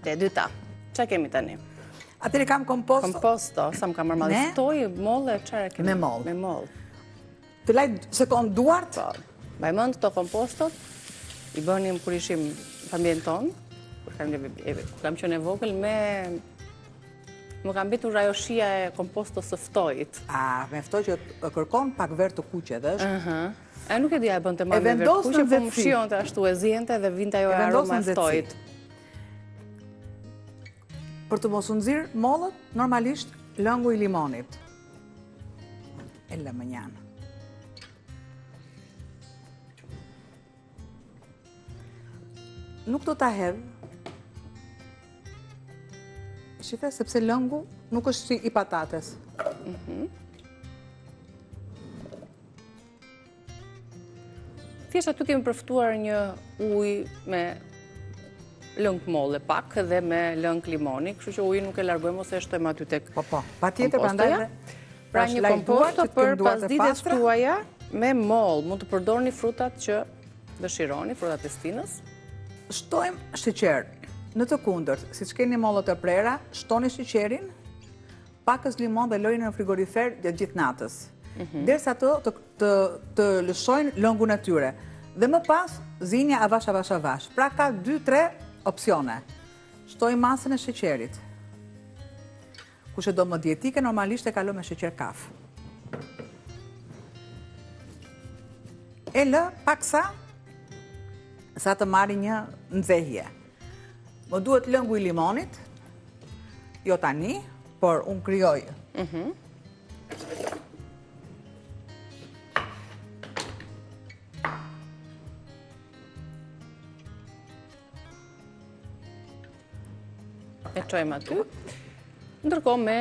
Te dyta. Qa kemi tani? Atëri kam komposto. Komposto, sa më kam marrë stoj, mollë, çfarë kemi? Me mollë. Me mollë. Të laj sekond duart? Po. Bajmën këto kompostot, i bënim kur ishim familjen tonë, kur kam qenë e vogël, më kam mbetur ajo shija e kompostos së ftojit. Me ftoj që kërkon pak verë të kuqe dhe është. E nuk e dija e bënte ma me verë të kuqe, po më shion të ashtu e zjente dhe vinte ajo aroma e ftojit. Për të mos u nxirr mollët, normalisht lëngu i limonit. E lë më njanë. Nuk do ta hedh. Shife, sepse lëngu nuk është si i patates. Thjesht aty kemi përftuar një ujë me lëng molle pak dhe me lëng limoni, kështu që ujin nuk e largojmë ose e shtojmë aty tek Po, patjetër prandaj. Pra një komposto për pasditet tuaja me mollë, mund të përdorni frutat që dëshironi, frutat e stinës. Shtojmë sheqer. Në të kundërt, siç keni mollët e prera, shtoni sheqerin, pakës limon dhe lojnë në frigorifer gjatë gjithë natës. Derisa ato të lëshojnë lëngun e tyre. Dhe më pas, zinja avash. Pra ka 2-3 opsione. Shtoj masën e sheqerit. Kush e do më dietike, normalisht e kalon me sheqer kaf. E lë paksa sa të marri një nxehje. Më duhet lëngu i limonit, jo tani, por unë krijoj. E çojmë aty. Ndërkohë me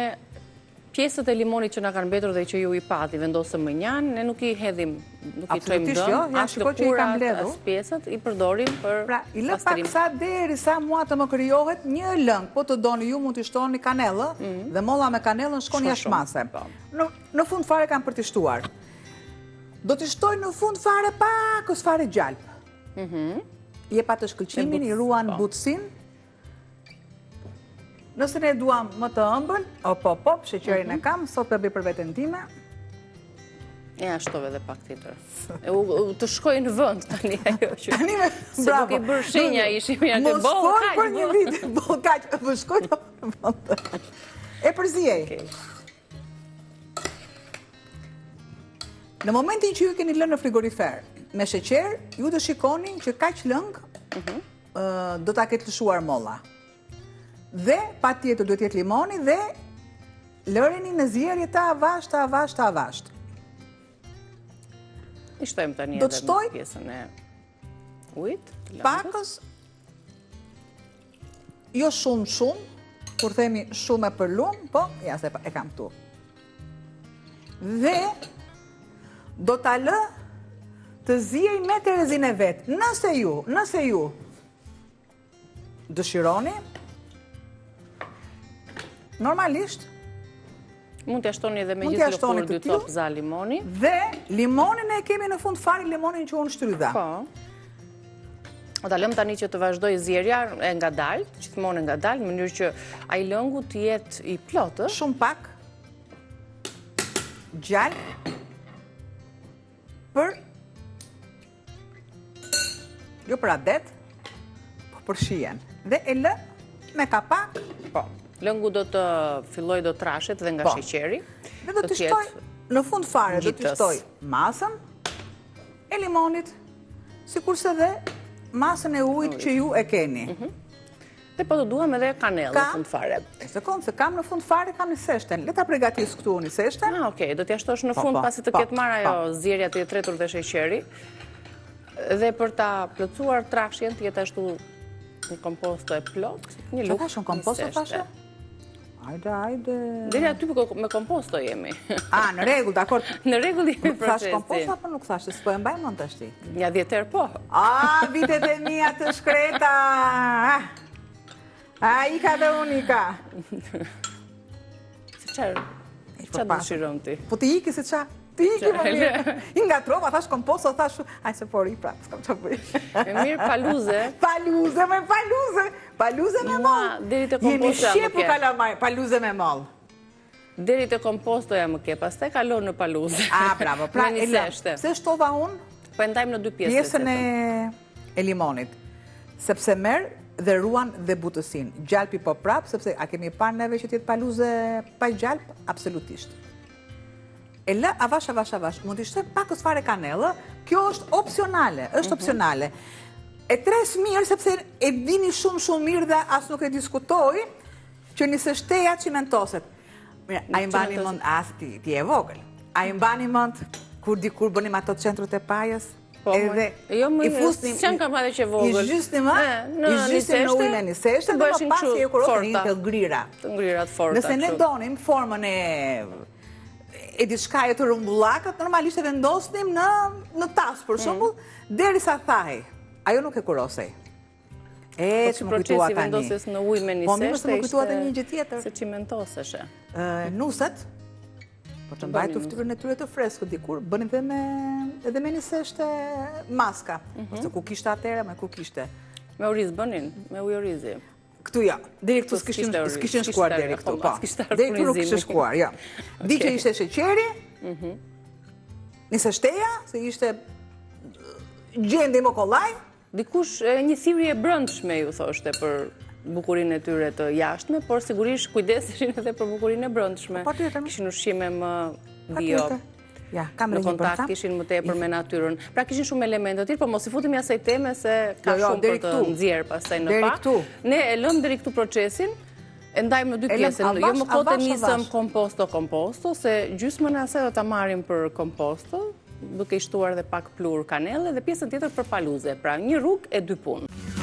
pjesët e limonit që na kanë mbetur dhe që ju i pati vendosëm më njanë, ne nuk i hedhim, nuk i çojmë dëm, as lëkura, as pjesët, i përdorim për pra, i lë paksa derisa mua të më krijohet një lëng, po të doni ju mund të shtoni kanellë dhe molla me kanellën shkon jashtë mase. Në fund fare kam për të shtuar. Do të shtoj në fund fare pakës fare gjalp. Je pa të shkëlqimin, i ruan butësin. Nëse ne duam më të ëmbël, sheqerin e kam, sot të bëj për veten time. E ashtove dhe pak tjetër. Të shkoj në vend tani ajo që. Se nuk i bërë shenja ishim ja të bollë kaq. Mos për një vit, bollë kaq, më shkoj në vend. E përzijej. Në momentin që ju keni lënë në frigorifer me sheqer, ju do shikoni që kaq lëng do ta ketë lëshuar molla. Dhe pa tjetër duhet jetë limoni dhe lëreni në zjerje të avasht. I shtojmë tani edhe në pjesën e ujit. Pakës, jo shumë, kur themi shumë e përlum, po, ja se e kam tu. Dhe do t'a lë të zjej me terezin e vetë. Nëse ju dëshironi, normalisht mund t'ja shtoni edhe me gjithë lëkurë 2 copë za limoni. Dhe limonin e kemi në fund fare, limonin që unë shtrydha. Po. Ta lëm tani që të vazhdoj zjerja e ngadalë, gjithmonë ngadalë, në mënyrë që ai lëngu të jetë i plotë. Shumë pak gjallë për jo për adet, po për shijen. Dhe e lë me kapak. Po. Lëngu do të filloj do trashet dhe nga sheqeri. Dhe do të shtoj, në fund fare, do të shtoj masën e limonit, sikurse dhe masën e ujit që ju e keni. Dhe po të duham edhe kanellë në fund fare. Se kam në fund fare, kam një seshten. Le ta përgatis këtu një seshten. Okej, do t'ja shtosh në fund pasi të ketë marrë ajo zjerja të tretur dhe sheqeri. Dhe për ta plotësuar trashjen, të jetë ashtu një komposto e plot, një luk. Që thashë në komposto, thashë? Hajde. Deri aty me komposto jemi. Në rregull, dakor. Në rregull jemi Thash procesi. komposto apo nuk thash? S'po e mbaj mend tash ti. Ja 10 herë po. Vitet e mia të shkreta. Ika dhe unika. Se çfarë dëshiron ti? Po ti iki se ç'a? Ti iki më mirë. I ngatrova, thash komposto, thash, aj se por i prap, s'kam ç'a bëj. Me mirë paluze. Paluze. Paluze me mollë. Jemi shqepur kalamaj, paluze me mollë. Deri të kompostoja më ke, pas te kalon në paluze. Bravo. Pra, se shtova unë? Po endajmë në 2 pjesë. Pjesën e limonit. Sepse merë dhe ruan dhe butësin. Gjalpi po prapë, sepse a kemi parë neve që tjetë paluze pa gjalp? Absolutisht. E lë avash. Mund të shtoj pakës fare kanellë, kjo është opcionale, E tres mirë, sepse e dini shumë mirë dhe asë nuk e diskutoj, që nëse shteja cimentoset. A i mbani mund, ti e vogël, a i mbani mund, kur dikur bënim ato centrët e pajës, edhe i fusnim, që në kam hajde që vogël, i gjysnim në ujnë e një seshte, dhe më pas i e kurosë një të ngrira. Të ngrirat forta. Nëse ne donim formën e diçka e të rumbullakët, normalisht e vendosnim në tasë, për shumbull, deri sa thaj. Ajo nuk e kurosej. Që më kujtua tani. Vendosjes në ujë me një seshte, më kujtua të një gjë tjetër. Se cimentoseshe. Nuset, po të mbajtë ftyrën e tyre të freskët dikur, bënin edhe me një seshte maska. Ose ku kishte atere, me ku kishte. Me oriz bënin, me ujë orizi. Këtu ja, deri këtu s'kishin shkuar deri këtu. Deri këtu nuk kishin shkuar, ja. Di që ishte sheqeri, një seshteja, se ishte gjende i mokollaj. Dikush një thirrje e brendshme ju thoshte për bukurinë e tyre të jashtme, por sigurisht kujdeseshin edhe për bukurinë e brendshme. Kishin ushqime më bio. Në kontakt kishin më tepër me natyrën. Pra kishin shumë elemente të tjerë, por mos i futemi asaj teme se ka shumë për të nxjerrë pastaj në pak. Ne e lëm deri këtu procesin, e ndajmë në 2 pjesë. Jo më kote nisëm komposto, se gjysmën e asaj do ta marrim për komposto, duke i shtuar dhe pak plur kanelle dhe pjesën tjetër për paluze. Pra, një rrugë e 2 punë.